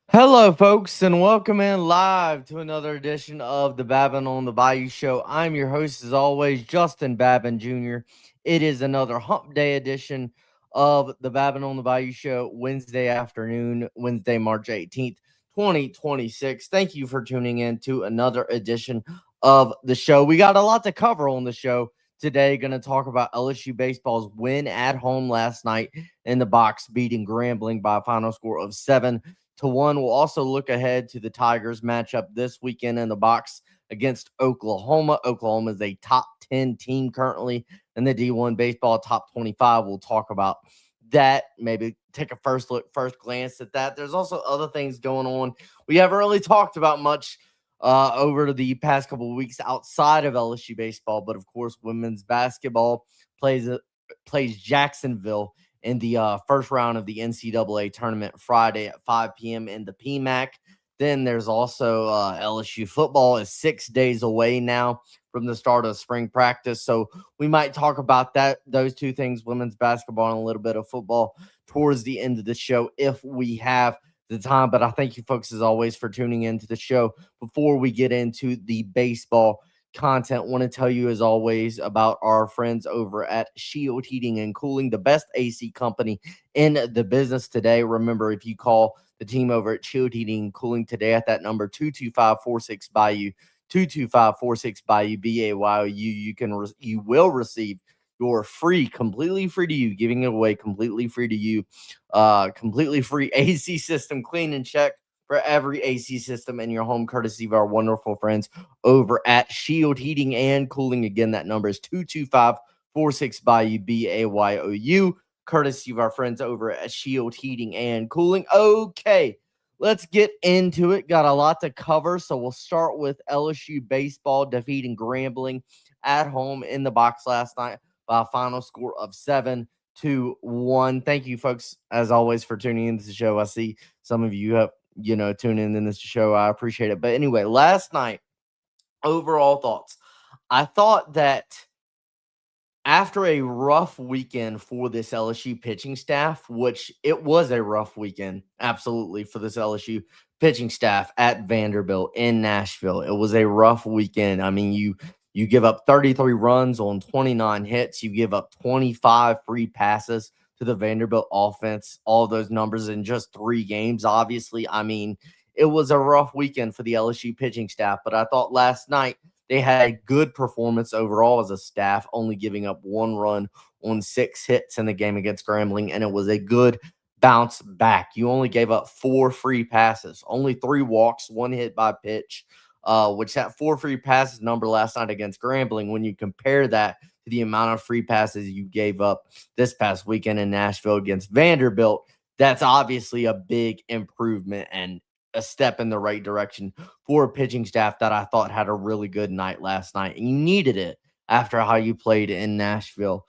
Hello, folks, and welcome in live to another edition of the Babin on the Bayou show. I'm your host, as always, Justin Babin Jr. It is another hump day edition of the Babin on the Bayou show, Wednesday afternoon, Wednesday, March 18th, 2026. Thank you for tuning in to another edition of the show. We got a lot to cover on the show today. Going to talk about LSU Baseball's win at home last night in the box, beating Grambling by a final score of 7-1. We'll also look ahead to the Tigers matchup this weekend in the box against Oklahoma. Oklahoma is a top 10 team currently in the D1 baseball top 25. We'll talk about that, maybe take a first glance at that. There's also other things going on we haven't really talked about much over the past couple of weeks outside of LSU baseball, but of course, women's basketball plays Jacksonville in the first round of the NCAA tournament Friday at 5 p.m. in the PMAC. Then there's also LSU football is 6 days away now from the start of spring practice. So we might talk about those two things, women's basketball and a little bit of football towards the end of the show if we have the time. But I thank you folks as always for tuning into the show. Before we get into the baseball content, want to tell you as always about our friends over at Shield Heating and Cooling, the best AC company in the business today. Remember, if you call the team over at Shield Heating and Cooling today at that number 225-46 Bayou, 225-46 Bayou, BAYOU, you will receive your completely free to you, giving it away completely free to you, completely free AC system clean and check for every AC system in your home, courtesy of our wonderful friends over at Shield Heating and Cooling. Again, that number is 225-46 Bayou, BAYOU, courtesy of our friends over at Shield Heating and Cooling. Okay, let's get into it. Got a lot to cover, so we'll start with LSU baseball defeating Grambling at home in the box last night by a final score of 7-1. Thank you, folks, as always, for tuning into the show. I see some of you have, tuning in this show. I appreciate it. But anyway, last night, overall thoughts. I thought that after a rough weekend for this LSU pitching staff, which it was a rough weekend, absolutely, for this LSU pitching staff at Vanderbilt in Nashville. It was a rough weekend. I mean, you give up 33 runs on 29 hits. You give up 25 free passes to the Vanderbilt offense. All those numbers in just 3 games, obviously. I mean, it was a rough weekend for the LSU pitching staff, but I thought last night they had a good performance overall as a staff, only giving up 1 run on 6 hits in the game against Grambling, and it was a good bounce back. You only gave up 4 free passes, only 3 walks, 1 hit by pitch, which that 4 free passes number last night against Grambling, when you compare that to the amount of free passes you gave up this past weekend in Nashville against Vanderbilt, that's obviously a big improvement and a step in the right direction for a pitching staff that I thought had a really good night last night. And you needed it after how you played in Nashville.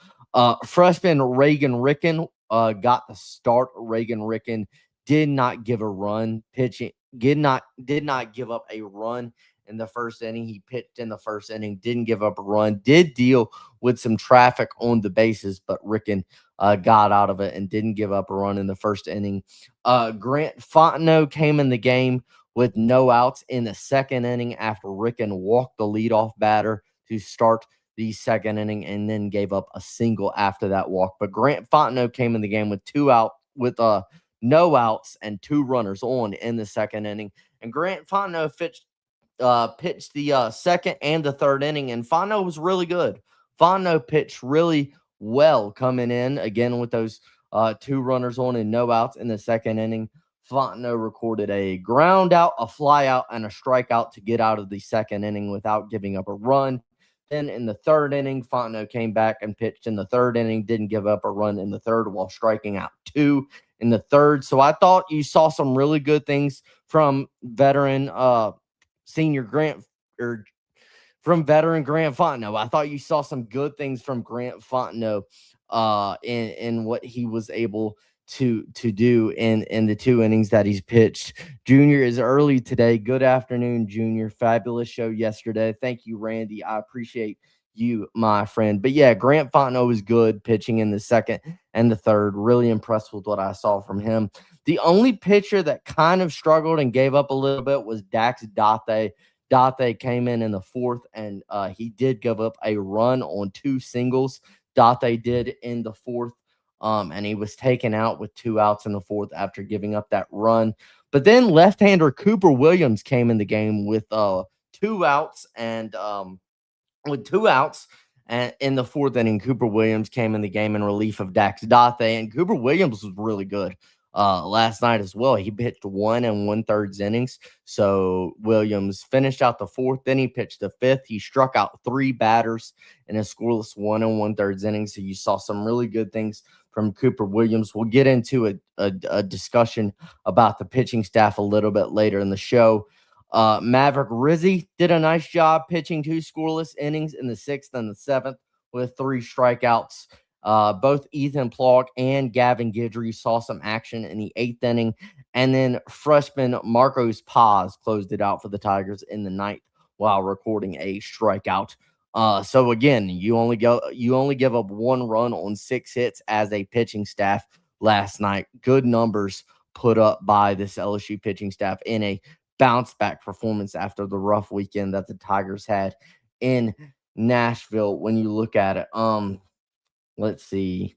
Freshman Reagan Ricken got the start. Reagan Ricken did not give a run pitching, did not give up a run in the first inning. He pitched in the first inning, didn't give up a run, did deal with some traffic on the bases, but Ricken got out of it and didn't give up a run in the first inning. Grant Fontenot came in the game with no outs in the second inning after Ricken walked the leadoff batter to start the second inning and then gave up a single after that walk. But Grant Fontenot came in the game with no outs and 2 runners on in the second inning. And Grant Fontenot pitched the second and the third inning, and Fontenot was really good. Fontenot pitched really well coming in again with those 2 runners on and no outs in the second inning. Fontenot recorded a ground out, a fly out, and a strikeout to get out of the second inning without giving up a run. Then in the third inning, Fontenot came back and pitched in the third inning, didn't give up a run in the third while striking out 2 in the third. So I thought you saw some really good things from veteran senior Grant or from veteran Grant Fontenot. I thought you saw some good things from Grant Fontenot in what he was able to do in the 2 innings that he's pitched. Junior is early today. Good afternoon, Junior. Fabulous show yesterday. Thank you, Randy. I appreciate you, my friend. But yeah, Grant Fontenot was good pitching in the second and the third. Really impressed with what I saw from him. The only pitcher that kind of struggled and gave up a little bit was Dax Date. Date came in the fourth, and he did give up a run on two singles. Date did in the fourth, and he was taken out with 2 outs in the fourth after giving up that run. But then left-hander Cooper Williams came in the game with 2 outs and with 2 outs. And in the fourth inning, Cooper Williams came in the game in relief of Dax Date, and Cooper Williams was really good last night as well. He pitched 1 1/3 innings. So Williams finished out the fourth. Then he pitched the fifth. He struck out 3 batters in a scoreless 1 1/3 innings. So you saw some really good things from Cooper Williams. We'll get into a discussion about the pitching staff a little bit later in the show. Maverick Rizzi did a nice job pitching 2 scoreless innings in the 6th and the 7th with 3 strikeouts. Both Ethan Plog and Gavin Guidry saw some action in the 8th inning. And then freshman Marcos Paz closed it out for the Tigers in the 9th while recording a strikeout. So again, you only give up 1 run on 6 hits as a pitching staff last night. Good numbers put up by this LSU pitching staff in a bounce back performance after the rough weekend that the Tigers had in Nashville. When you look at it, let's see.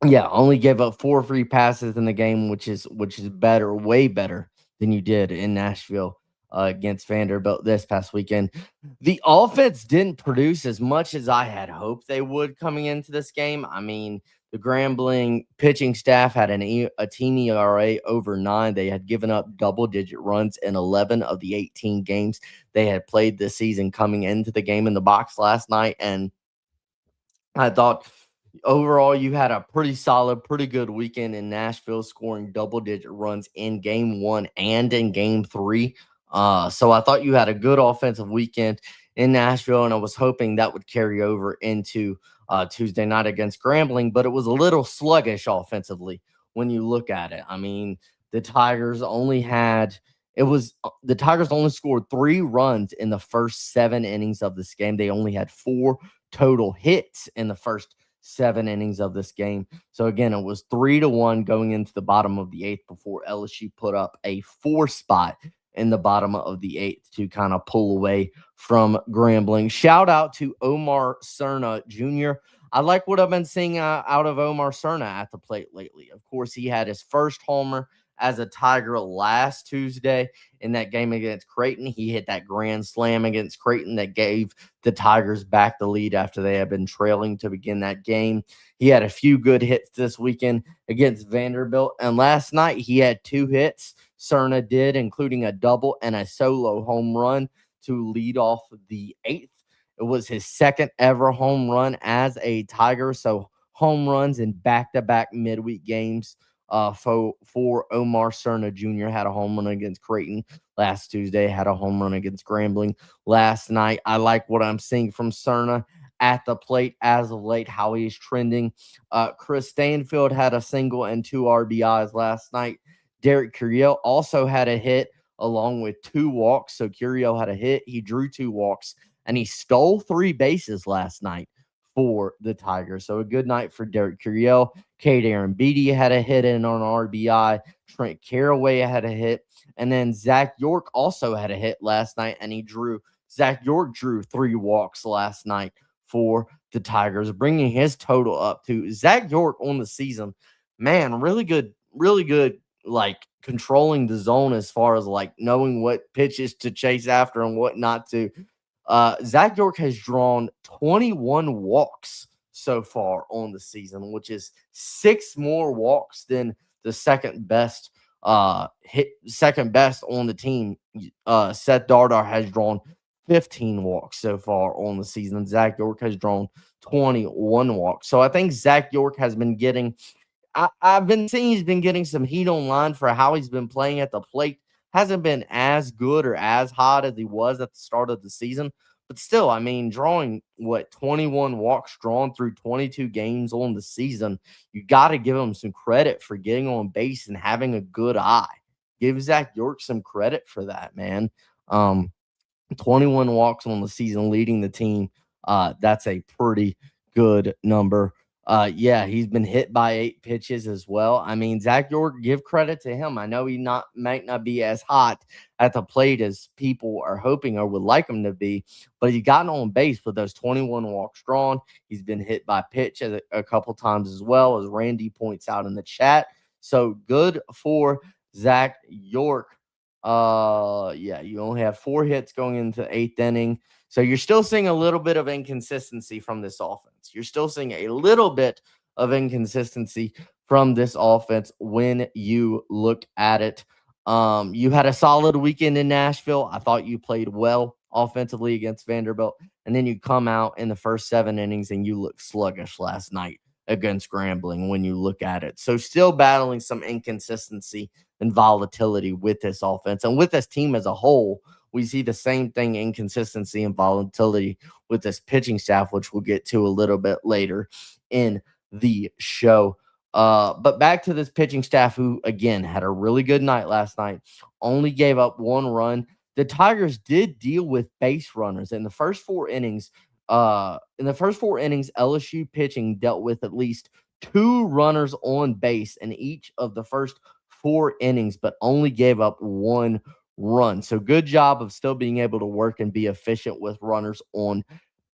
Yeah, only gave up 4 free passes in the game, which is better, way better than you did in Nashville against Vanderbilt this past weekend. The offense didn't produce as much as I had hoped they would coming into this game. I mean, the Grambling pitching staff had a team ERA over 9. They had given up double-digit runs in 11 of the 18 games they had played this season coming into the game in the box last night. And I thought overall you had a pretty solid, pretty good weekend in Nashville, scoring double-digit runs in Game 1 and in Game 3. So I thought you had a good offensive weekend in Nashville, and I was hoping that would carry over into Tuesday night against Grambling, but it was a little sluggish offensively when you look at it. I mean, the Tigers only scored 3 runs in the first 7 innings of this game. They only had 4 total hits in the first 7 innings of this game. So again, it was 3-1 going into the bottom of the 8th before LSU put up a 4 spot in the bottom of the 8th to kind of pull away from Grambling. Shout out to Omar Cerna Jr. I like what I've been seeing out of Omar Cerna at the plate lately. Of course, he had his first homer as a Tiger last Tuesday in that game against Creighton. He hit that grand slam against Creighton that gave the Tigers back the lead after they had been trailing to begin that game. He had a few good hits this weekend against Vanderbilt, and last night he had 2 hits. Cerna did, including a double and a solo home run to lead off the 8th. It was his 2nd ever home run as a Tiger, so home runs in back-to-back midweek games for Omar Cerna Jr. Had a home run against Creighton last Tuesday, had a home run against Grambling last night. I like what I'm seeing from Cerna at the plate as of late, how he's trending. Chris Stanfield had a single and 2 RBIs last night. Derek Curiel also had a hit along with 2 walks. So Curiel had a hit. He drew 2 walks, and he stole 3 bases last night for the Tigers. So a good night for Derek Curiel. Cade Aaron Beatty had a hit in on RBI. Trent Caraway had a hit. And then Zach York also had a hit last night, and Zach York drew 3 walks last night for the Tigers, bringing his total up to Zach York on the season. Man, really good, like controlling the zone as far as like knowing what pitches to chase after and what not to. Zach York has drawn 21 walks so far on the season, which is 6 more walks than the second best on the team. Seth Dardar has drawn 15 walks so far on the season. Zach York has drawn 21 walks. So I think Zach York has been getting I've been seeing he's been getting some heat online for how he's been playing at the plate. Hasn't been as good or as hot as he was at the start of the season. But still, I mean, drawing 21 walks drawn through 22 games on the season, you got to give him some credit for getting on base and having a good eye. Give Zach York some credit for that, man. 21 walks on the season, leading the team. That's a pretty good number. Yeah, he's been hit by 8 pitches as well. I mean, Zach York, give credit to him. I know he might not be as hot at the plate as people are hoping or would like him to be, but he gotten on base with those 21 walks drawn. He's been hit by pitch a couple times as well, as Randy points out in the chat. So good for Zach York. Yeah, you only have 4 hits going into the 8th inning. So you're still seeing a little bit of inconsistency from this offense. You're still seeing a little bit of inconsistency from this offense when you look at it. You had a solid weekend in Nashville. I thought you played well offensively against Vanderbilt. And then you come out in the first 7 innings and you look sluggish last night against Grambling when you look at it. So still battling some inconsistency and volatility with this offense and with this team as a whole. We see the same thing, inconsistency and volatility with this pitching staff, which we'll get to a little bit later in the show. But back to this pitching staff, who, again, had a really good night last night, only gave up 1 run. The Tigers did deal with base runners in the first 4 innings. LSU pitching dealt with at least 2 runners on base in each of the first 4 innings, but only gave up 1 run. So good job of still being able to work and be efficient with runners on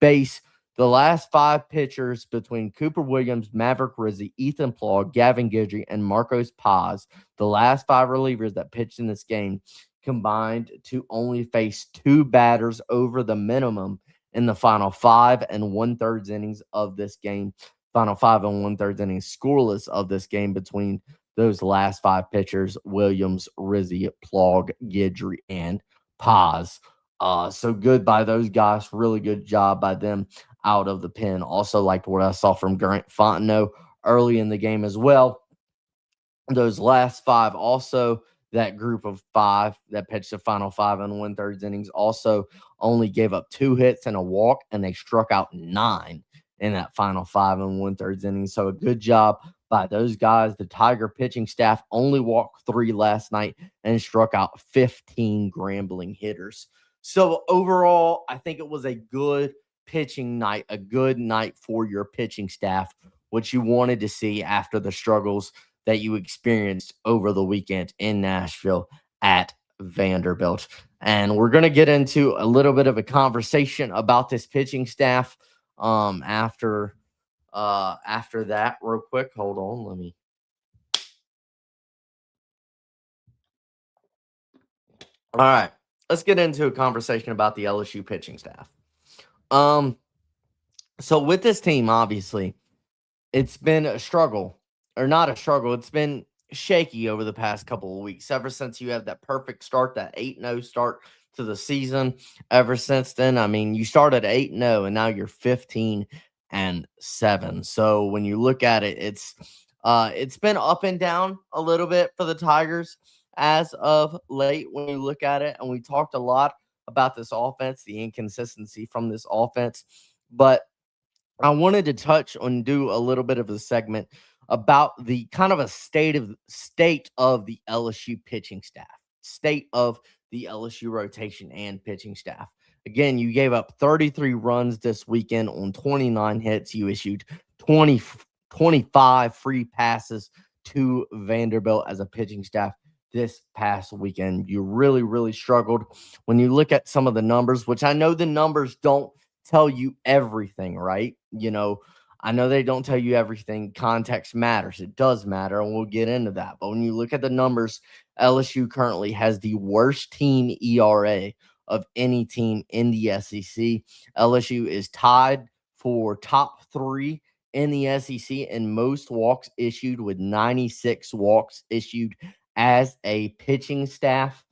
base. The last 5 pitchers between Cooper Williams, Maverick Rizzi, Ethan Plaw, Gavin Guidry, and Marcos Paz, the last 5 relievers that pitched in this game, combined to only face 2 batters over the minimum in the final 5 1/3 innings of this game. Final 5 1/3 innings scoreless of this game between those last 5 pitchers: Williams, Rizzi, Plog, Guidry, and Paz. So good by those guys. Really good job by them out of the pen. Also liked what I saw from Grant Fontenot early in the game as well. Those last 5 also, that group of 5 that pitched the final 5 1/3 innings, also only gave up 2 hits and a walk, and they struck out 9 in that final 5 1/3 innings. So a good job by those guys. The Tiger pitching staff only walked 3 last night and struck out 15 Grambling hitters. So overall, I think it was a good pitching night, a good night for your pitching staff, what you wanted to see after the struggles that you experienced over the weekend in Nashville at Vanderbilt. And we're going to get into a little bit of a conversation about this pitching staff after that real quick. Hold on, let me. All right, let's get into a conversation about the LSU pitching staff. So with this team, obviously, it's been a struggle, or not a struggle. It's been shaky over the past couple of weeks. Ever since you have that perfect start, that 8-0 start to the season. Ever since then, I mean, you started 8-0 and now you're 15-7. So when you look at it, it's been up and down a little bit for the Tigers as of late when you look at it. And we talked a lot about this offense, the inconsistency from this offense. But I wanted to touch on, do a little bit of a segment about the kind of a state of the LSU pitching staff, state of the LSU rotation and pitching staff. Again, you gave up 33 runs this weekend on 29 hits. You issued 25 free passes to Vanderbilt as a pitching staff this past weekend. You really, really struggled. When you look at some of the numbers, which I know the numbers don't tell you everything, right? I know they don't tell you everything. Context matters. It does matter, and we'll get into that. But when you look at the numbers, LSU currently has the worst team ERA of any team in the SEC. LSU is tied for top 3 in the SEC in most walks issued, with 96 walks issued as a pitching staff.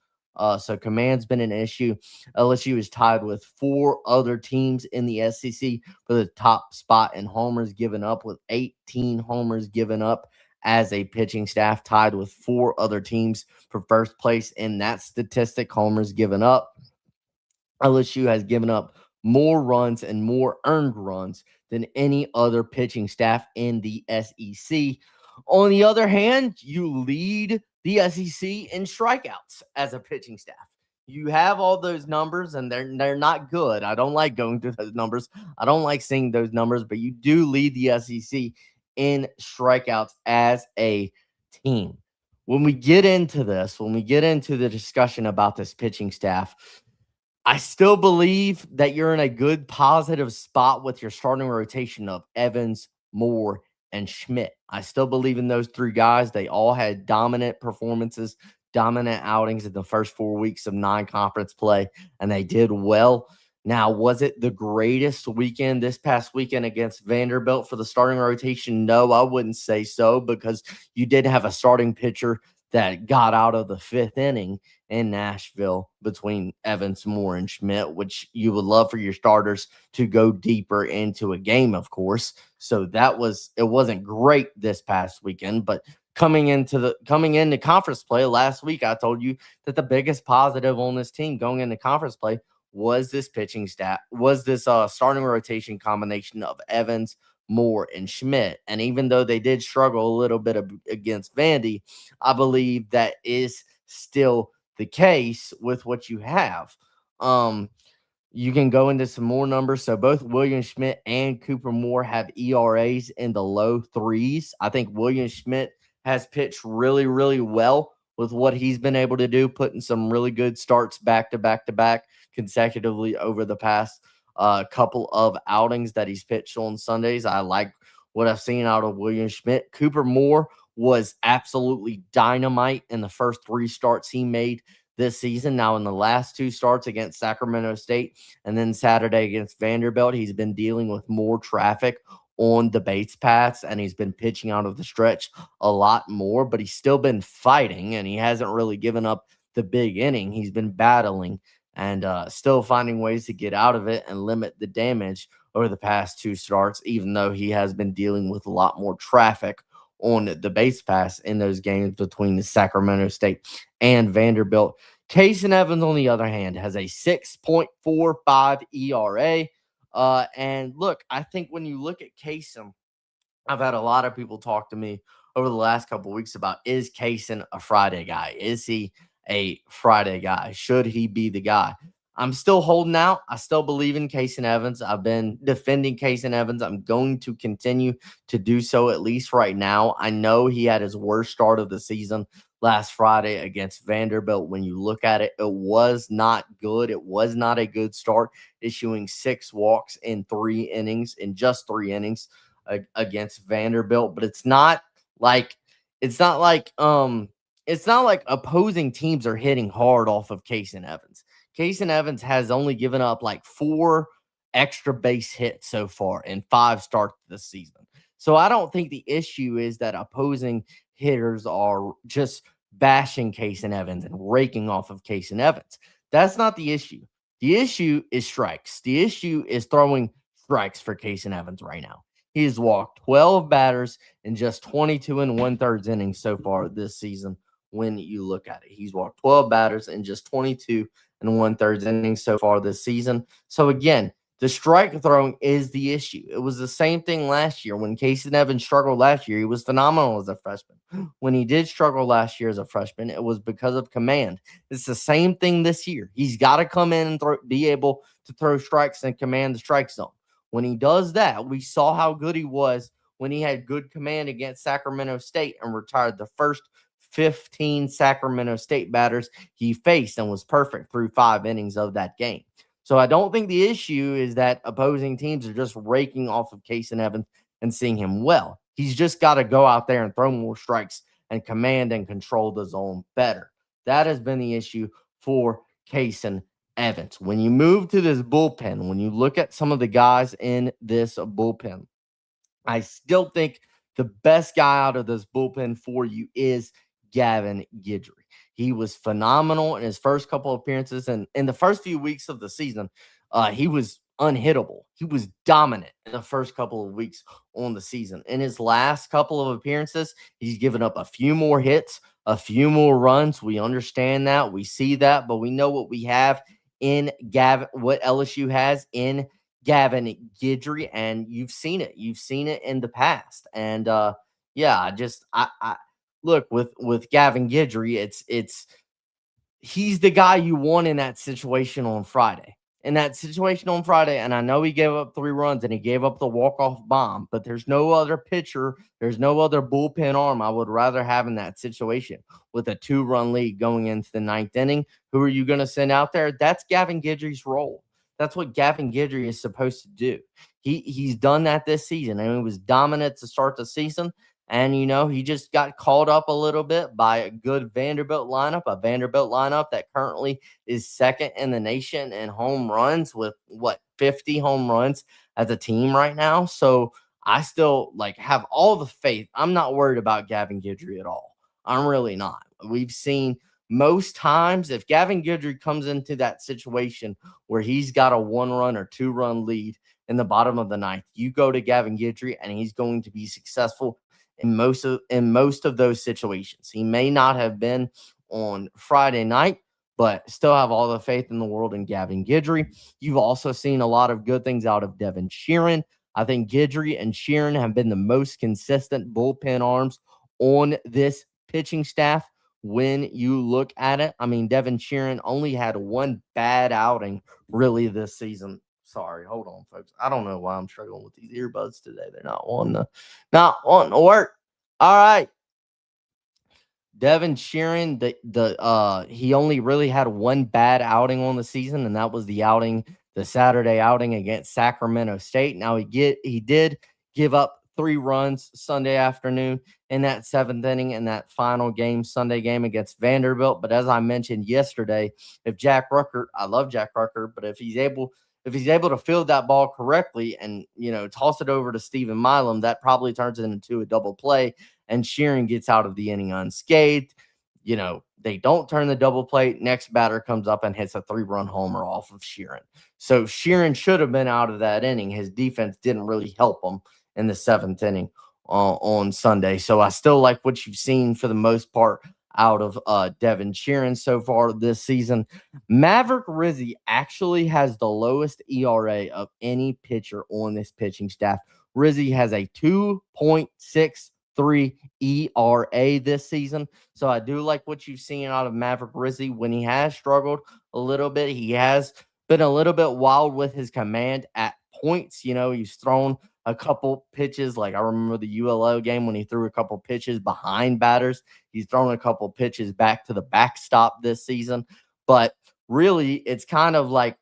So command's been an issue. LSU is tied with 4 other teams in the SEC for the top spot in homers given up, with 18 homers given up as a pitching staff, tied with 4 other teams for first place in that statistic, homers given up. LSU has given up more runs and more earned runs than any other pitching staff in the SEC. On the other hand, you lead the SEC in strikeouts as a pitching staff. You have all those numbers, and they're not good. I don't like going through those numbers. I don't like seeing those numbers, but you do lead the SEC in strikeouts as a team. When we get into the discussion about this pitching staff, I still believe that you're in a good positive spot with your starting rotation of Evans, Moore, and Schmidt. I still believe in those three guys. They all had dominant performances, dominant outings in the first 4 weeks of non-conference play, and they did well. Now, was it the greatest weekend this past weekend against Vanderbilt for the starting rotation? No, I wouldn't say so, because you did have a starting pitcher that got out of the fifth inning in Nashville between Evans, Moore, and Schmidt, which you would love for your starters to go deeper into a game, of course. So it wasn't great this past weekend, but coming into conference play last week, I told you that the biggest positive on this team going into conference play was this pitching staff, was this starting rotation combination of Evans, Moore, and Schmidt. And even though they did struggle a little bit against Vandy, I believe that is still the case with what you have. You can go into some more numbers. So both William Schmidt and Cooper Moore have ERAs in the low threes. I think William Schmidt has pitched really, really well with what he's been able to do, putting some really good starts back to back to back consecutively over the past couple of outings that he's pitched on Sundays. I like what I've seen out of William Schmidt. Cooper Moore was absolutely dynamite in the first three starts he made this season. Now, in the last two starts against Sacramento State and then Saturday against Vanderbilt, he's been dealing with more traffic on the base paths, and he's been pitching out of the stretch a lot more, but he's still been fighting, and he hasn't really given up the big inning. He's been battling and still finding ways to get out of it and limit the damage over the past two starts, even though he has been dealing with a lot more traffic on the base pass in those games between the Sacramento State and Vanderbilt. Kason Evans, on the other hand, has a 6.45 ERA. And look, I think when you look at Kason, I've had a lot of people talk to me over the last couple of weeks about, is Kason a Friday guy? Is he a Friday guy? Should he be the guy? I'm still holding out. I still believe in Kason Evans. I've been defending Kason Evans. I'm going to continue to do so, at least right now. I know he had his worst start of the season last Friday against Vanderbilt. When you look at it, it was not good. It was not a good start, issuing 6 walks in just 3 innings against Vanderbilt. But it's not like opposing teams are hitting hard off of Kason Evans. Kason Evans has only given up like 4 extra base hits so far in 5 starts this season. So I don't think the issue is that opposing hitters are just bashing Kason Evans and raking off of Kason Evans. That's not the issue. The issue is strikes. The issue is throwing strikes for Kason Evans right now. He has walked 12 batters in just 22 and 1/3 innings so far this season. When you look at it, he's walked 12 batters in just 22 and 1/3 innings so far this season. So again, the strike throwing is the issue. It was the same thing last year. When Kason Evans struggled last year, he was phenomenal as a freshman. When he did struggle last year as a freshman, it was because of command. It's the same thing this year. He's got to come in and be able to throw strikes and command the strike zone. When he does that, we saw how good he was when he had good command against Sacramento State and retired the first 15 Sacramento State batters he faced and was perfect through 5 innings of that game. So I don't think the issue is that opposing teams are just raking off of Kason Evans and seeing him well. He's just got to go out there and throw more strikes and command and control the zone better. That has been the issue for Kason Evans. When you move to this bullpen, when you look at some of the guys in this bullpen, I still think the best guy out of this bullpen for you is Gavin Guidry. He was phenomenal in his first couple of appearances, and in the first few weeks of the season, he was unhittable. He was dominant in the first couple of weeks on the season. In his last couple of appearances, he's given up a few more hits, a few more runs. We understand that. We see that, but we know what we have in Gavin, what LSU has in Gavin Guidry, and you've seen it. You've seen it in the past. And I look with Gavin Guidry, he's the guy you want in that situation on Friday. in that situation on Friday, and I know he gave up 3 runs and he gave up the walk-off bomb, but there's no other pitcher, there's no other bullpen arm I would rather have in that situation with a 2-run lead going into the ninth inning. Who are you going to send out there? That's Gavin Guidry's role. That's what Gavin Guidry is supposed to do. He's done that this season, and he was dominant to start the season. And, he just got called up a little bit by a good Vanderbilt lineup, that currently is second in the nation in home runs with 50 home runs as a team right now. So I still have all the faith. I'm not worried about Gavin Guidry at all. I'm really not. We've seen most times if Gavin Guidry comes into that situation where he's got a 1-run or 2-run lead in the bottom of the ninth, you go to Gavin Guidry and he's going to be successful in most of those situations. He may not have been on Friday night, but still have all the faith in the world in Gavin Guidry. You've also seen a lot of good things out of Devin Sheeran. I think Guidry and Sheeran have been the most consistent bullpen arms on this pitching staff when you look at it. I mean, Devin Sheeran only had one bad outing really this season. Sorry, hold on, folks. I don't know why I'm struggling with these earbuds today. They're not wanting to work. All right. Devin Sheeran, he only really had one bad outing on the season, and that was the Saturday outing against Sacramento State. Now he did give up 3 runs Sunday afternoon in that 7th inning in that final game, Sunday game against Vanderbilt. But as I mentioned yesterday, I love Jack Rucker, but if he's able to field that ball correctly and toss it over to Stephen Milam, that probably turns it into a double play, and Sheeran gets out of the inning unscathed. They don't turn the double play. Next batter comes up and hits a 3-run homer off of Sheeran. So Sheeran should have been out of that inning. His defense didn't really help him in the 7th inning on Sunday. So I still like what you've seen for the most part out of Devin Sheeran so far this season. Maverick Rizzi actually has the lowest ERA of any pitcher on this pitching staff. Rizzi has a 2.63 ERA this season. So I do like what you've seen out of Maverick Rizzi. When he has struggled a little bit, he has been a little bit wild with his command at points. He's thrown a couple pitches. Like I remember the ULO game when he threw a couple pitches behind batters. He's thrown a couple pitches back to the backstop this season. But really, it's kind of like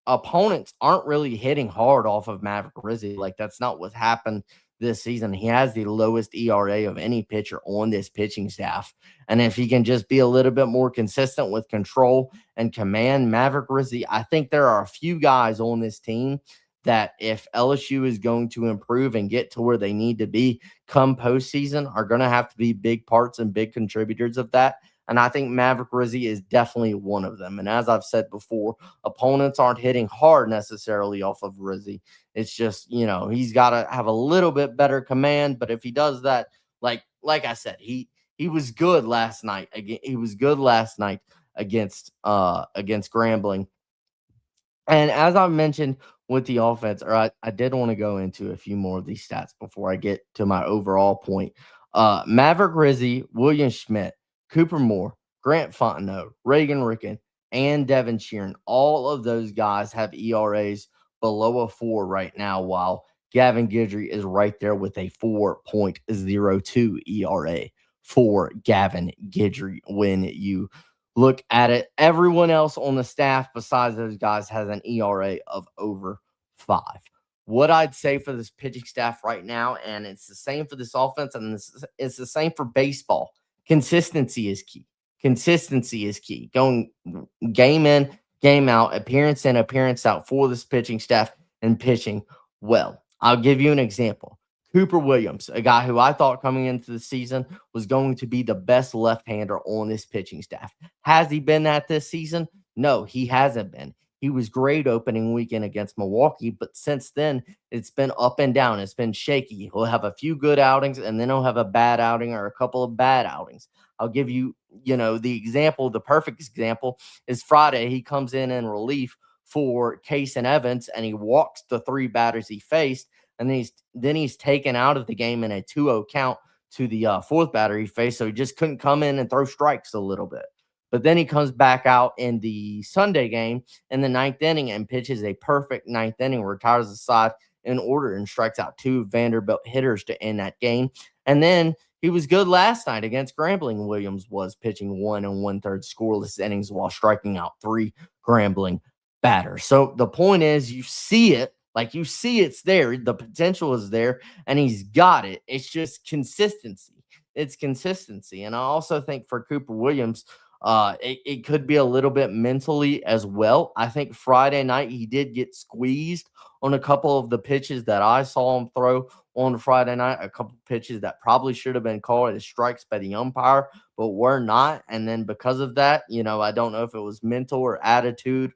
opponents aren't really hitting hard off of Maverick Rizzi. Like that's not what's happened this season. He has the lowest ERA of any pitcher on this pitching staff. And if he can just be a little bit more consistent with control and command, Maverick Rizzi, I think there are a few guys on this team that if LSU is going to improve and get to where they need to be come postseason, are going to have to be big parts and big contributors of that. And I think Maverick Rizzi is definitely one of them. And as I've said before, opponents aren't hitting hard necessarily off of Rizzi. It's just, he's got to have a little bit better command. But if he does that, like I said, he was good last night. Again, he was good last night against Grambling. And as I mentioned with the offense, I did want to go into a few more of these stats before I get to my overall point. Maverick Rizzi, William Schmidt, Cooper Moore, Grant Fontenot, Reagan Ricken, and Devin Sheeran. All of those guys have ERAs below a 4 right now, while Gavin Guidry is right there with a 4.02 ERA for Gavin Guidry when you look at it. Everyone else on the staff besides those guys has an ERA of over 5. What I'd say for this pitching staff right now, and it's the same for this offense, and it's the same for baseball. Consistency is key. Consistency is key. Going game in, game out, appearance in, appearance out for this pitching staff and pitching well. I'll give you an example. Cooper Williams, a guy who I thought coming into the season was going to be the best left-hander on this pitching staff. Has he been that this season? No, he hasn't been. He was great opening weekend against Milwaukee, but since then, it's been up and down. It's been shaky. He'll have a few good outings, and then he'll have a bad outing or a couple of bad outings. I'll give you, the example, the perfect example is Friday. He comes in relief for Case and Evans, and he walks the 3 batters he faced, and then he's taken out of the game in a 2-0 count to the 4th batter he faced, so he just couldn't come in and throw strikes a little bit. But then he comes back out in the Sunday game in the ninth inning and pitches a perfect ninth inning, retires the side in order, and strikes out two Vanderbilt hitters to end that game. And then he was good last night against Grambling. Williams was pitching 1 1/3 scoreless innings while striking out 3 Grambling batters. So the point is, you see it. Like, you see it's there. The potential is there, and he's got it. It's just consistency. It's consistency. And I also think for Cooper Williams, it could be a little bit mentally as well. I think Friday night he did get squeezed on a couple of the pitches that I saw him throw on Friday night, a couple pitches that probably should have been called as strikes by the umpire, but were not. And then because of that, I don't know if it was mental or attitude,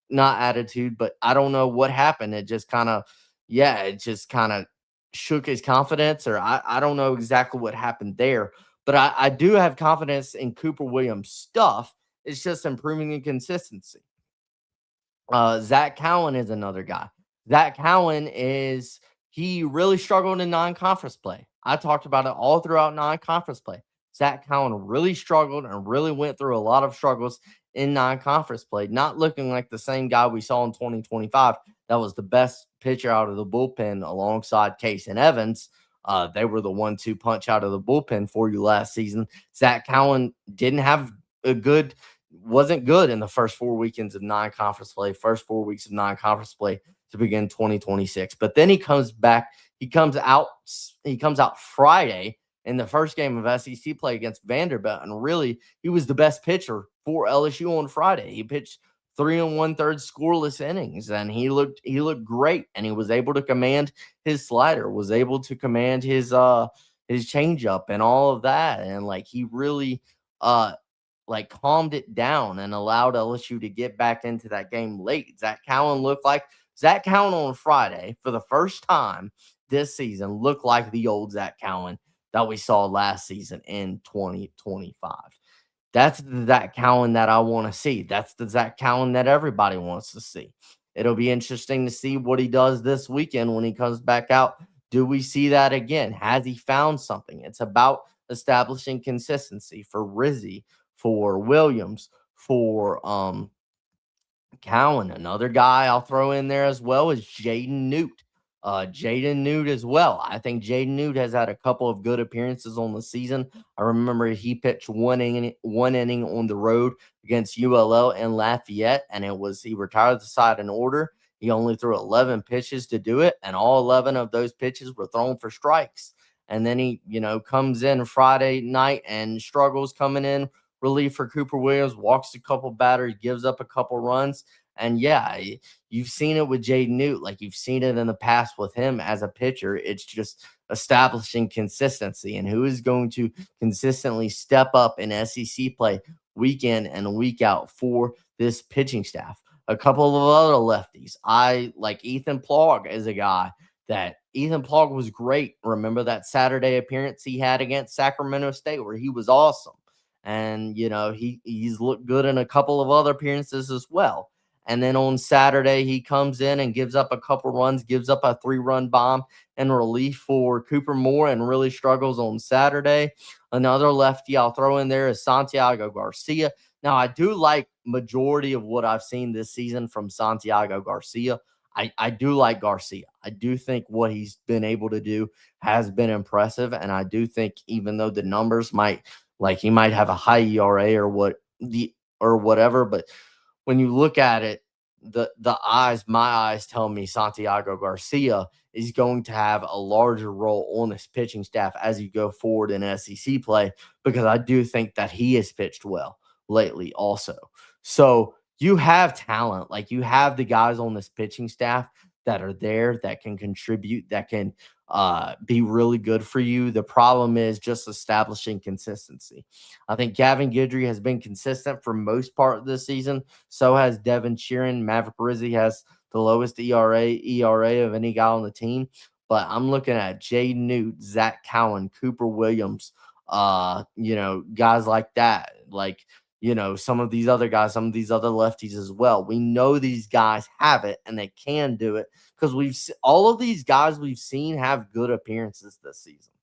not attitude, but I don't know what happened. It just kind of, it just kind of shook his confidence, or I don't know exactly what happened there. But I do have confidence in Cooper Williams' stuff. It's just improving the consistency. Zach Cowan is another guy. Zach Cowan he really struggled in non-conference play. I talked about it all throughout non-conference play. Zach Cowan really struggled and really went through a lot of struggles in non-conference play, not looking like the same guy we saw in 2025. That was the best pitcher out of the bullpen alongside Case and Evans. They were the 1-2 punch out of the bullpen for you last season. Zach Cowan wasn't good in the first 4 weekends of non-conference play, first 4 weeks of non-conference play to begin 2026. But then he comes back, he comes out Friday in the first game of SEC play against Vanderbilt, and really he was the best pitcher for LSU on Friday. He pitched 3 1/3 scoreless innings, and he looked great, and he was able to command his slider, was able to command his changeup and all of that, and he really calmed it down and allowed LSU to get back into that game late. Zach Cowan on Friday for the first time this season looked like the old Zach Cowan that we saw last season in 2025. That's the Zach Cowan that I want to see. That's the Zach Cowan that everybody wants to see. It'll be interesting to see what he does this weekend when he comes back out. Do we see that again? Has he found something? It's about establishing consistency for Rizzi, for Williams, for Cowan. Another guy I'll throw in there as well is Jaden Newt. Jaden Newt as well. I think Jaden Newt has had a couple of good appearances on the season. I remember he pitched one inning on the road against ULL and Lafayette, and he retired the side in order. He only threw 11 pitches to do it, and all 11 of those pitches were thrown for strikes. And then he, comes in Friday night and struggles coming in relief for Cooper Williams, walks a couple batters, gives up a couple runs. And you've seen it with Jaden Newt, like you've seen it in the past with him as a pitcher. It's just establishing consistency, and who is going to consistently step up in SEC play week in and week out for this pitching staff. A couple of other lefties. I like Ethan Plog as a guy that Ethan Plog was great. Remember that Saturday appearance he had against Sacramento State where he was awesome. And, he's looked good in a couple of other appearances as well. And then on Saturday, he comes in and gives up a couple runs, gives up a 3-run bomb in relief for Cooper Moore, and really struggles on Saturday. Another lefty I'll throw in there is Santiago Garcia. Now, I do like majority of what I've seen this season from Santiago Garcia. I do like Garcia. I do think what he's been able to do has been impressive. And I do think even though the numbers he might have a high ERA or whatever, but when you look at it, my eyes tell me Santiago Garcia is going to have a larger role on this pitching staff as you go forward in SEC play, because I do think that he has pitched well lately also. So you have talent, you have the guys on this pitching staff that are there, that can contribute, that can be really good for you. The problem is just establishing consistency. I think Gavin Guidry has been consistent for most part of this season. So has Devin Sheeran. Maverick Rizzi has the lowest ERA of any guy on the team. But I'm looking at Jaden Newt, Zach Cowan, Cooper Williams, guys like that. Some of these other guys, some of these other lefties as well. We know these guys have it and they can do it because all of these guys we've seen have good appearances this season.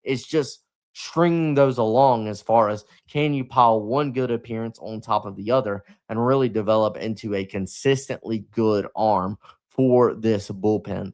It's just stringing those along as far as can you pile one good appearance on top of the other and really develop into a consistently good arm for this bullpen.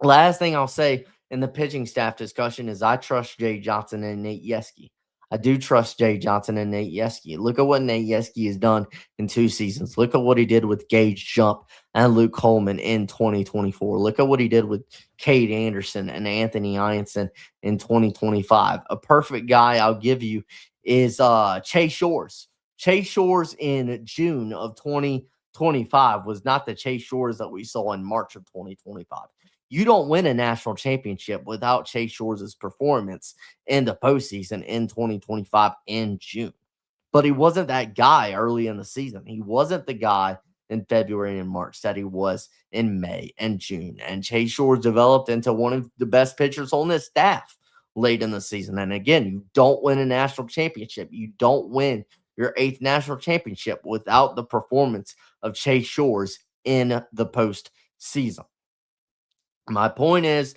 Last thing I'll say in the pitching staff discussion is I trust Jay Johnson and Nate Yeske. I do trust Jay Johnson and Nate Yeske. Look at what Nate Yeske has done in 2 seasons. Look at what he did with Gage Jump and Luke Coleman in 2024. Look at what he did with Cade Anderson and Anthony Ianson in 2025. A perfect guy I'll give you is Chase Shores. Chase Shores in June of 2025 was not the Chase Shores that we saw in March of 2025. You don't win a national championship without Chase Shores' performance in the postseason in 2025 in June. But he wasn't that guy early in the season. He wasn't the guy in February and March that he was in May and June. And Chase Shores developed into one of the best pitchers on this staff late in the season. And again, you don't win a national championship. You don't win your 8th national championship without the performance of Chase Shores in the postseason. My point is,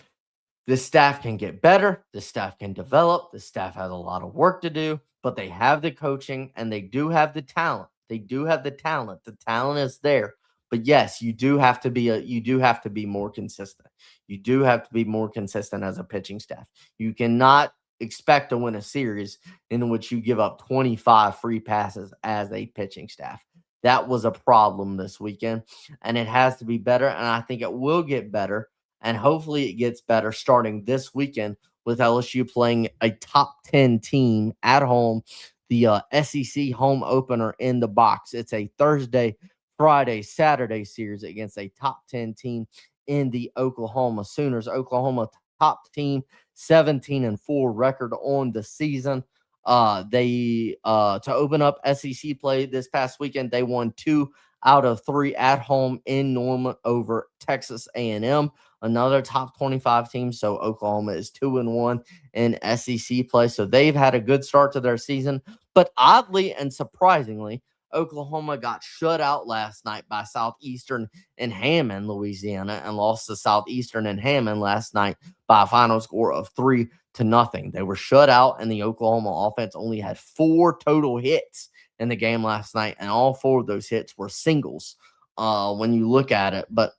this staff can get better. The staff can develop. The staff has a lot of work to do, but they have the coaching and they do have the talent. They do have the talent. The talent is there. But yes, you do have to be more consistent. You do have to be more consistent as a pitching staff. You cannot expect to win a series in which you give up 25 free passes as a pitching staff. That was a problem this weekend, and it has to be better, and I think it will get better. And hopefully it gets better starting this weekend with LSU playing a top 10 team at home, the SEC home opener in the box. It's a Thursday, Friday, Saturday series against a top 10 team in the Oklahoma Sooners. Oklahoma top team, 17-4 record on the season. They to open up SEC play this past weekend, they won 2 out of 3 at home in Norman over Texas A&M, another top 25 team. So Oklahoma is 2-1 in SEC play. So they've had a good start to their season. But oddly and surprisingly, Oklahoma got shut out last night by Southeastern in Hammond, Louisiana, and lost to Southeastern in Hammond last night by a final score of 3-0. They were shut out, and the Oklahoma offense only had 4 total hits in the game last night, and all 4 of those hits were singles when you look at it. But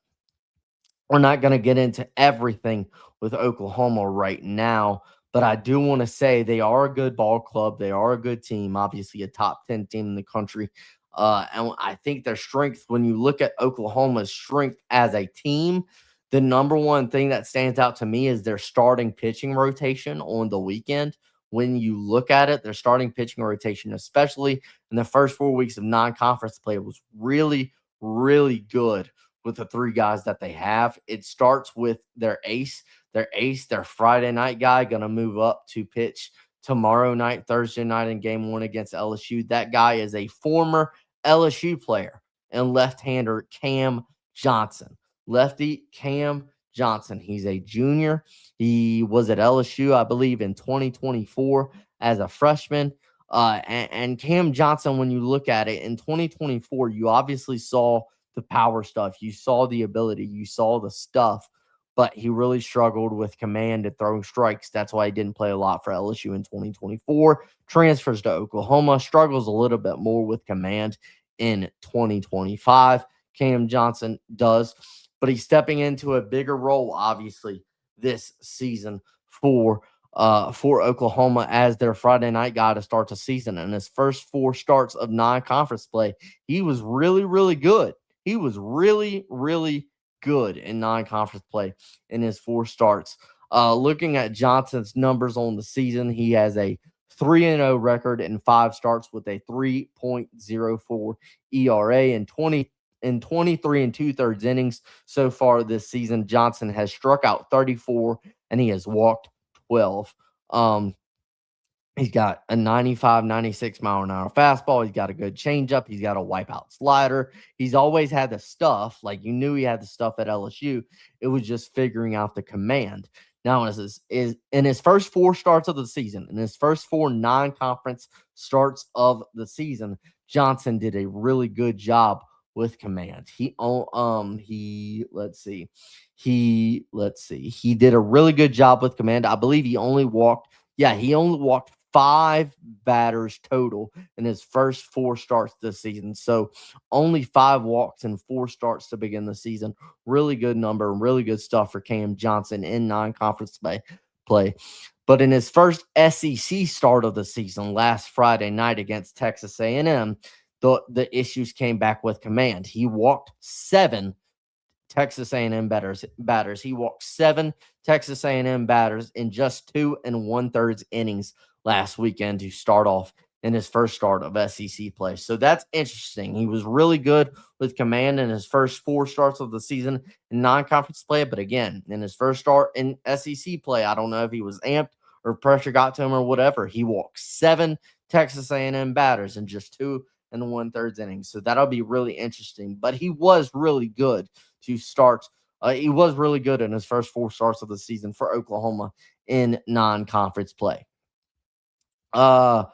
we're not going to get into everything with Oklahoma right now, but I do want to say they are a good ball club. They are a good team, obviously a top 10 team in the country. And I think their strength, when you look at Oklahoma's strength as a team, the number one thing that stands out to me is their starting pitching rotation on the weekend. When you look at it, their starting pitching rotation, especially in the first 4 weeks of non-conference play, was really, really good with the 3 guys that they have. It starts with their ace, their Friday night guy, going to move up to pitch tomorrow night, Thursday night in game 1 against LSU. That guy is a former LSU player and left-hander Cam Johnson. Lefty Cam Johnson. He's a junior. He was at LSU, I believe, in 2024 as a freshman. And Cam Johnson, when you look at it, in 2024, you obviously saw the power stuff. You saw the ability. You saw the stuff. But he really struggled with command and throwing strikes. That's why he didn't play a lot for LSU in 2024. Transfers to Oklahoma, struggles a little bit more with command in 2025. Cam Johnson does. But he's stepping into a bigger role, obviously, this season for Oklahoma as their Friday night guy to start the season. And his first 4 starts of non-conference play, he was really, really good. He was really, really good in non-conference play in his 4 starts. Looking at Johnson's numbers on the season, he has a 3-0 record in 5 starts with a 3.04 ERA and 23 2/3 innings so far this season. Johnson has struck out 34 and he has walked 12. He's got a 95, 96 mile an hour fastball. He's got a good changeup. He's got a wipeout slider. He's always had the stuff. Like, you knew he had the stuff at LSU. It was just figuring out the command. Now, is in his first 4 starts of the season, in his first 4 non-conference starts of the season, Johnson did a really good job with command. He did a really good job with command. I believe he only walked Yeah, he only walked 5 batters total in his first 4 starts this season. So only 5 walks and 4 starts to begin the season. Really good number, really good stuff for Cam Johnson in non-conference play. But in his first SEC start of the season last Friday night against Texas A&M, the issues came back with command. He walked 7 Texas A&M batters. He walked 7 Texas A&M batters in just 2 1/3 innings last weekend to start off in his first start of SEC play. So that's interesting. He was really good with command in his first 4 starts of the season in non-conference play, but again, in his first start in SEC play, I don't know if he was amped or pressure got to him or whatever. He walked 7 Texas A&M batters in just 2 1/3 innings. So that'll be really interesting. But he was really good to start. He was really good in his first 4 starts of the season for Oklahoma in non-conference play. Uh,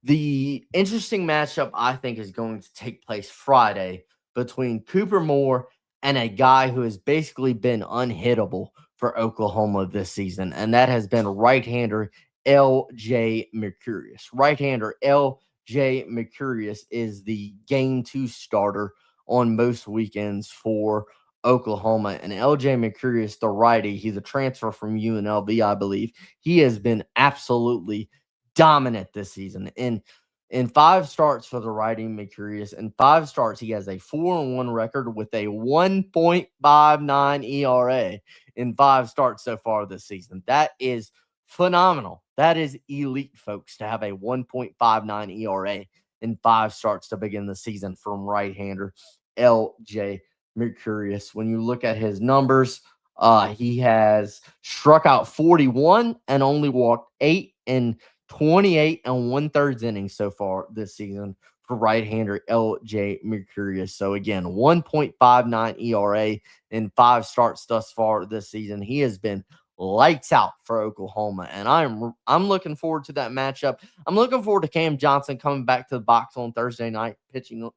the interesting matchup I think is going to take place Friday between Cooper Moore and a guy who has basically been unhittable for Oklahoma this season, and that has been right-hander L.J. Mercurius. Right-hander L.J. Mercurius is the game 2 starter on most weekends for Oklahoma. And L.J. Mercurius, the righty, he's a transfer from UNLV, I believe. He has been absolutely dominant this season. In 5 starts for the righty Mercurius, in 5 starts, he has a 4-1 record with a 1.59 ERA in 5 starts so far this season. That is phenomenal. That is elite, folks, to have a 1.59 ERA in 5 starts to begin the season from right-hander L.J. Mercurius. When you look at his numbers, he has struck out 41 and only walked 8 in 28 1/3 innings so far this season for right-hander L.J. Mercurius. So again, 1.59 ERA in 5 starts thus far this season. He has been lights out for Oklahoma, and I'm looking forward to that matchup. I'm looking forward to Cam Johnson coming back to the box on Thursday night, pitching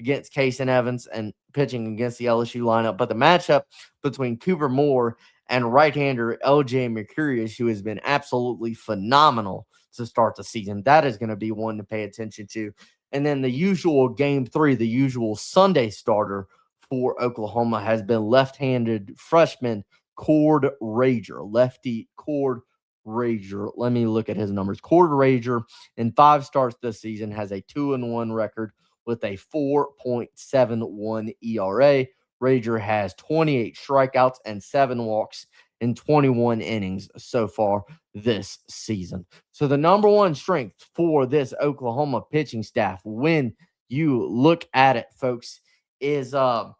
against Casey Evans and pitching against the LSU lineup. But the matchup between Cooper Moore and right-hander L.J. Mercurius, who has been absolutely phenomenal to start the season, that is going to be one to pay attention to. And then the usual game 3, the usual Sunday starter for Oklahoma has been left-handed freshman Cord Rager, lefty Cord Rager. Let me look at his numbers. Cord Rager in 5 starts this season has a 2-1 record with a 4.71 ERA. Rager has 28 strikeouts and 7 walks in 21 innings so far this season. So the number one strength for this Oklahoma pitching staff, when you look at it, folks, is the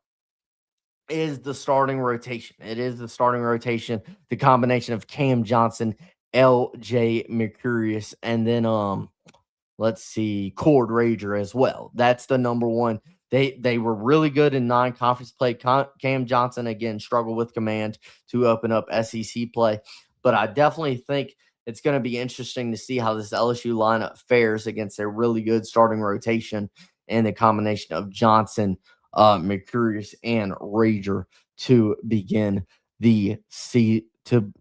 starting rotation. It is the starting rotation, the combination of Cam Johnson, L.J. Mercurius, and then let's see, Cord Rager as well. That's the number one. They were really good in non-conference play. Cam Johnson, again, struggled with command to open up SEC play. But I definitely think it's going to be interesting to see how this LSU lineup fares against a really good starting rotation and the combination of Johnson, Mercurius, and Rager to begin the to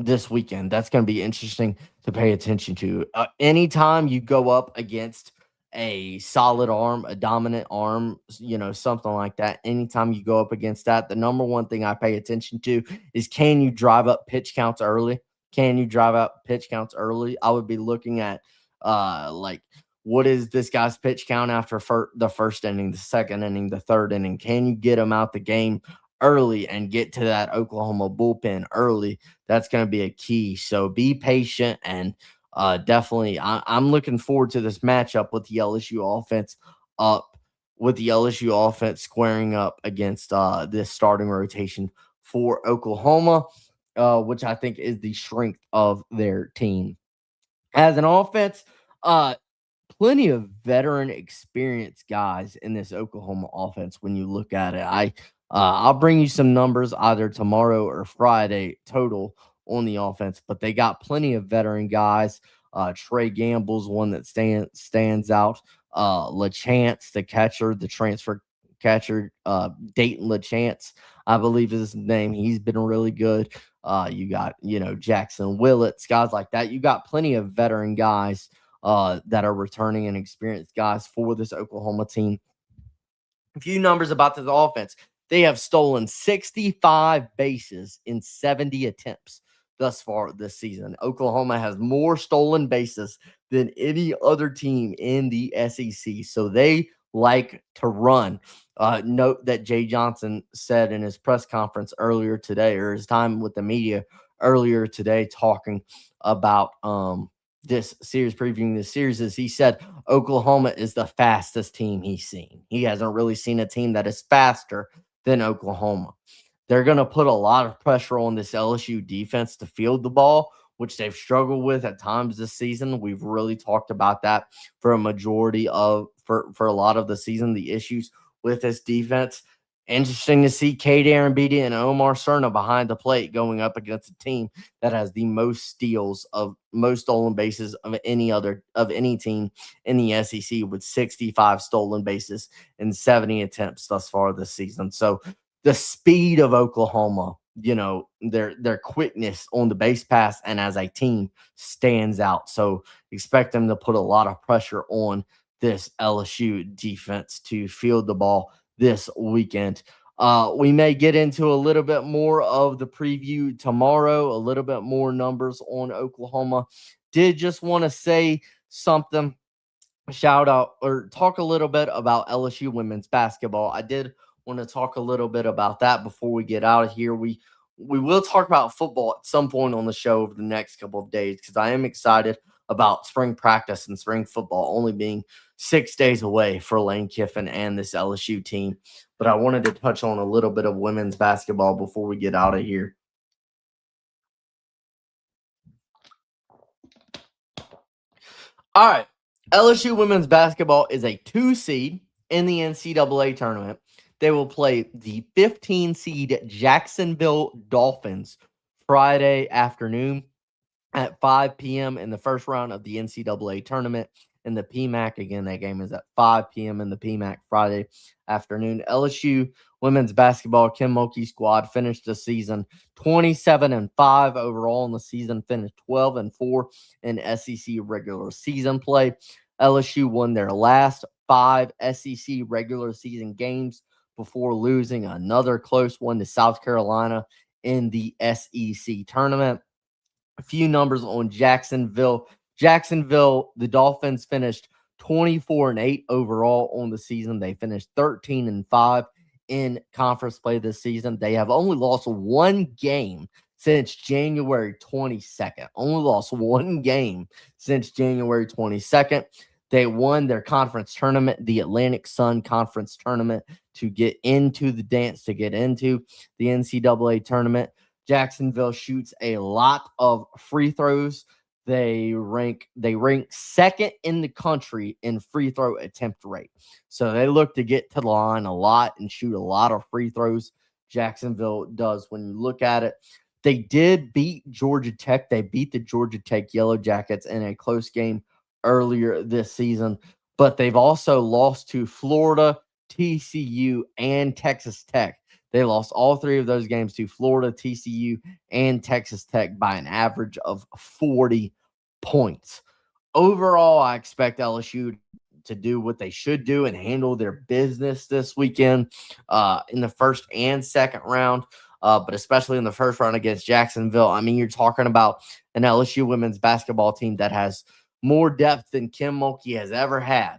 this weekend. That's going to be interesting to pay attention to. Anytime you go up against a solid arm, a dominant arm, something like that, anytime you go up against that, the number one thing I pay attention to is, can you drive up pitch counts early? Can you drive up pitch counts early? I would be looking at what is this guy's pitch count after the first inning, the second inning, the third inning? Can you get him out the game early and get to that Oklahoma bullpen early? That's going to be a key. So be patient, and definitely I'm looking forward to this matchup with the LSU offense squaring up against this starting rotation for Oklahoma, which I think is the strength of their team. As an offense, plenty of veteran experienced guys in this Oklahoma offense. When you look at it, I'll bring you some numbers either tomorrow or Friday total on the offense, but they got plenty of veteran guys. Trey Gamble's one that stands out. LaChance, the catcher, the transfer catcher, Dayton LaChance, I believe is his name. He's been really good. You got, Jackson Willits, guys like that. You got plenty of veteran guys that are returning and experienced guys for this Oklahoma team. A few numbers about this offense. They have stolen 65 bases in 70 attempts thus far this season. Oklahoma has more stolen bases than any other team in the SEC. So they like to run. Note that Jay Johnson said in his press conference earlier today, or his time with the media earlier today, talking about this series, previewing this series, is he said Oklahoma is the fastest team he's seen. He hasn't really seen a team that is faster than Oklahoma. They're going to put a lot of pressure on this LSU defense to field the ball, which they've struggled with at times this season. We've really talked about that for a lot of the season, the issues with this defense. Interesting to see Cade Arambidi and Omar Cerna behind the plate going up against a team that has the most steals of most stolen bases of any team in the SEC, with 65 stolen bases in 70 attempts thus far this season. So the speed of Oklahoma, their quickness on the base pass and as a team stands out. So expect them to put a lot of pressure on this LSU defense to field the ball this weekend. We may get into a little bit more of the preview tomorrow, a little bit more numbers on Oklahoma. Did just want to say something, shout out or talk a little bit about LSU women's basketball. I did want to talk a little bit about that before we get out of here. We will talk about football at some point on the show over the next couple of days, because I am excited about spring practice and spring football only being 6 days away for Lane Kiffin and this LSU team. But I wanted to touch on a little bit of women's basketball before we get out of here. All right. LSU women's basketball is a 2 seed in the NCAA tournament. They will play the 15 seed Jacksonville Dolphins Friday afternoon at 5 p.m. in the first round of the NCAA tournament. In the PMAC, again, that game is at 5 p.m. in the PMAC Friday afternoon. LSU women's basketball Kim Mulkey squad finished the season 27-5 overall in the season, finished 12-4 in SEC regular season play. LSU won their last 5 SEC regular season games before losing another close one to South Carolina in the SEC tournament. A few numbers on Jacksonville. The Dolphins finished 24-8 overall on the season. They finished 13-5 in conference play this season. They have only lost one game since January 22nd. Only lost one game since January 22nd. They won their conference tournament, the Atlantic Sun Conference Tournament, to get into the dance, to get into the NCAA tournament. Jacksonville shoots a lot of free throws. They rank second in the country in free throw attempt rate. So they look to get to the line a lot and shoot a lot of free throws. Jacksonville does. When you look at it, they did beat Georgia Tech. They beat the Georgia Tech Yellow Jackets in a close game earlier this season, but they've also lost to Florida, TCU, and Texas Tech. They lost all 3 of those games to Florida, TCU, and Texas Tech by an average of 40 points. Overall, I expect LSU to do what they should do and handle their business this weekend in the first and second round, but especially in the first round against Jacksonville. I mean, you're talking about an LSU women's basketball team that has more depth than Kim Mulkey has ever had.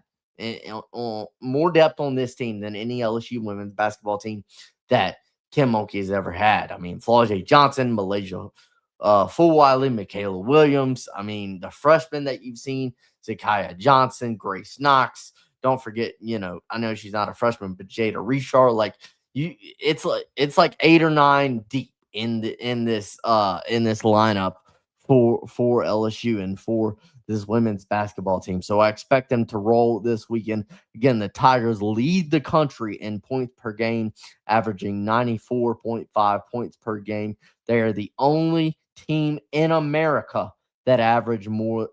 More depth on this team than any LSU women's basketball team that Kim Mulkey has ever had. I mean, Flau'jae Johnson, Malaysia Fulwiley, Michaela Williams. I mean, the freshmen that you've seen, Zakiya Johnson, Grace Knox. Don't forget, I know she's not a freshman, but Jada Richard. Like it's like 8 or 9 deep in this lineup for LSU and for this women's basketball team. So I expect them to roll this weekend. Again, the Tigers lead the country in points per game, averaging 94.5 points per game. They are the only team in America that averages more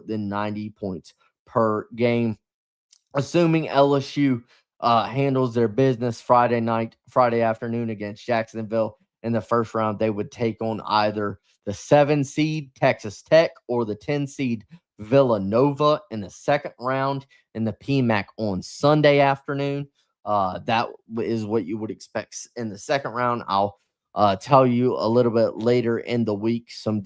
than 90 points per game. Assuming LSU handles their business Friday afternoon against Jacksonville, in the first round, they would take on either the 7 seed Texas Tech or the 10 seed Villanova in the second round in the PMAC on Sunday afternoon. That is what you would expect in the second round. I'll tell you a little bit later in the week some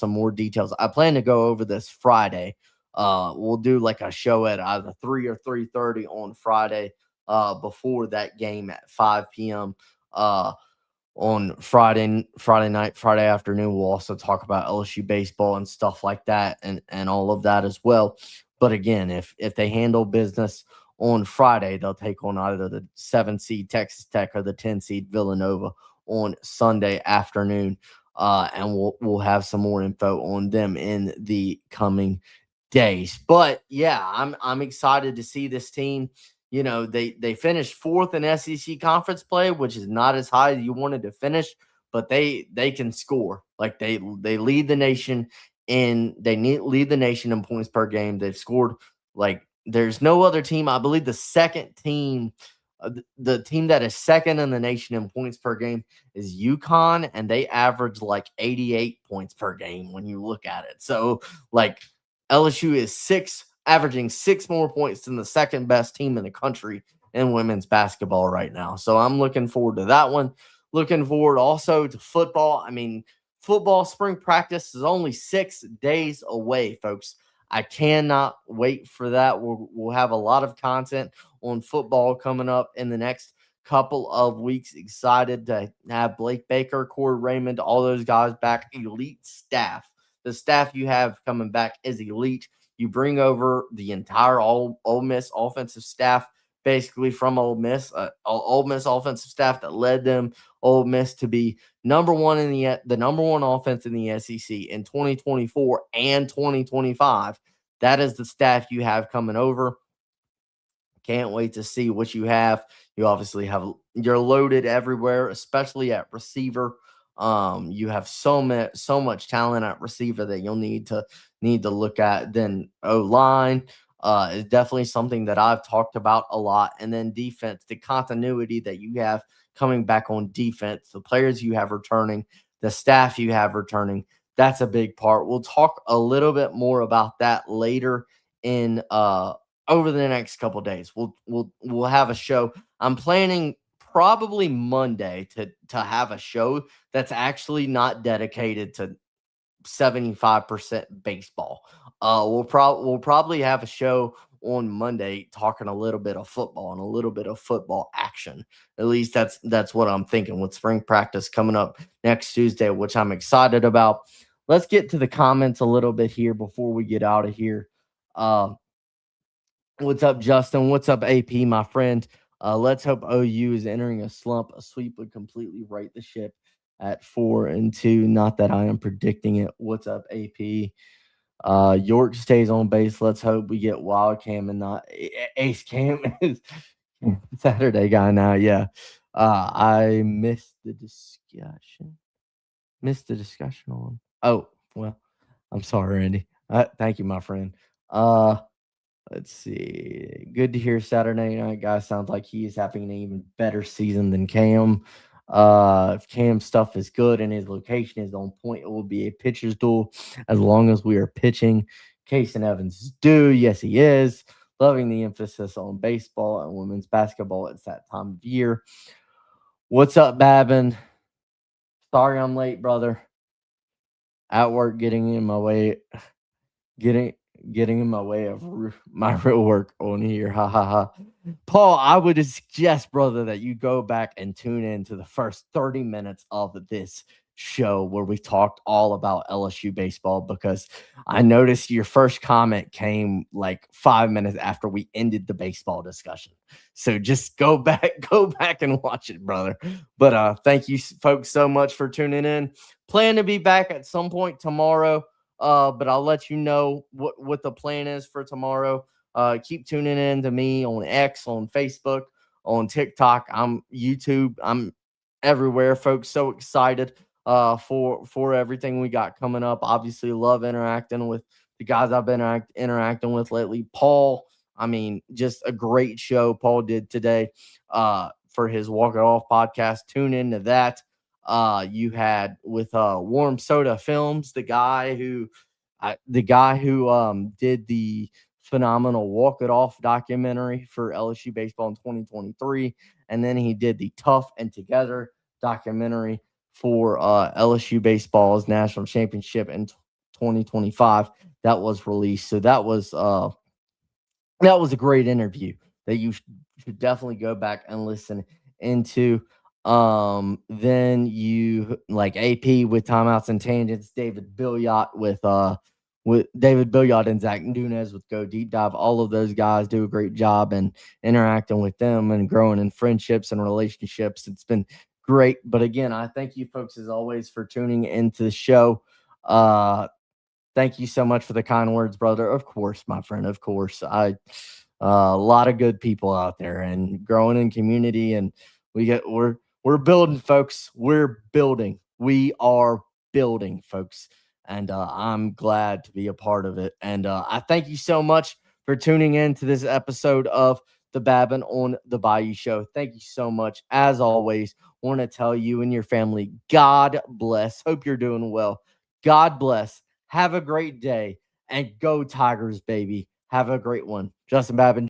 more details. I plan to go over this Friday. We'll do like a show at either 3 or 3:30 on Friday before that game at 5 p.m. On Friday night, Friday afternoon. We'll also talk about LSU baseball and stuff like that and all of that as well. But again, if they handle business on Friday, they'll take on either the 7 seed Texas Tech or the 10 seed Villanova on Sunday afternoon. And we'll have some more info on them in the coming days. But yeah, I'm excited to see this team. They finished fourth in SEC conference play, which is not as high as you wanted to finish, but they can score. Like they lead the nation lead the nation in points per game. They've scored like there's no other team. I believe the second team, the team that is second in the nation in points per game is UConn, and they average like 88 points per game when you look at it. So like LSU is averaging 6 more points than the second best team in the country in women's basketball right now. So I'm looking forward to that one. Looking forward also to football. I mean, football spring practice is only 6 days away, folks. I cannot wait for that. We'll have a lot of content on football coming up in the next couple of weeks. Excited to have Blake Baker, Corey Raymond, all those guys back. Elite staff. The staff you have coming back is elite. You bring over the entire Ole Miss offensive staff, basically from Ole Miss, Ole Miss offensive staff that led them, Ole Miss, to be number one in the number one offense in the SEC in 2024 and 2025. That is the staff you have coming over. Can't wait to see what you have. You obviously you're loaded everywhere, especially at receiver. You have so much talent at receiver that you'll need to look at. Then O-line is definitely something that I've talked about a lot. And then defense, the continuity that you have coming back on defense, the players you have returning, the staff you have returning, that's a big part. We'll talk a little bit more about that later in over the next couple of days. We'll have a show. I'm planning probably Monday to have a show that's actually not dedicated to 75% baseball. We'll probably have a show on Monday talking a little bit of football and a little bit of football action. At least that's what I'm thinking with spring practice coming up next Tuesday, which I'm excited about. Let's get to the comments a little bit here before we get out of here. What's up, Justin? What's up, AP, my friend? Let's hope OU is entering a slump. A sweep would completely right the ship at 4-2. Not that I am predicting it. What's up, AP? York stays on base. Let's hope we get Wild Cam and not Ace Cam is Saturday guy now. Yeah. I missed the discussion. On. Oh, well, I'm sorry, Randy. Thank you, my friend. Let's see. Good to hear Saturday night guy sounds like he's having an even better season than Cam. If Cam's stuff is good and his location is on point, it will be a pitcher's duel as long as we are pitching. Case and Evans is due. Yes, he is. Loving the emphasis on baseball and women's basketball. It's that time of year. What's up, Babin? Sorry I'm late, brother. At work, getting in my way of my real work on here. Ha ha ha. Paul, I would suggest, brother, that you go back and tune in to the first 30 minutes of this show where we talked all about LSU baseball, because I noticed your first comment came like 5 minutes after we ended the baseball discussion. So just go back and watch it, brother. But thank you folks so much for tuning in. Plan to be back at some point tomorrow. But I'll let you know what the plan is for tomorrow. Keep tuning in to me on X, on Facebook, on TikTok. I'm YouTube. I'm everywhere, folks. So excited for everything we got coming up. Obviously, love interacting with the guys I've been interacting with lately. Paul, I mean, just a great show Paul did today for his Walk It Off podcast. Tune into that. You had with Warm Soda Films, the guy who did the phenomenal Walk It Off documentary for LSU Baseball in 2023, and then he did the Tough and Together documentary for LSU Baseball's national championship in 2025 that was released. So that was a great interview that you should definitely go back and listen into. Then you like AP with timeouts and tangents, with David Billiot and Zach Nunez with Go Deep Dive. All of those guys do a great job and interacting with them and growing in friendships and relationships. It's been great. But again, I thank you folks as always for tuning into the show. Thank you so much for the kind words, brother. Of course, my friend. Of course, a lot of good people out there and growing in community, and we're building, folks. We're building. We are building, folks, and I'm glad to be a part of it. And I thank you so much for tuning in to this episode of the Babin on the Bayou Show. Thank you so much. As always, want to tell you and your family, God bless. Hope you're doing well. God bless. Have a great day and go Tigers, baby. Have a great one. Justin Babin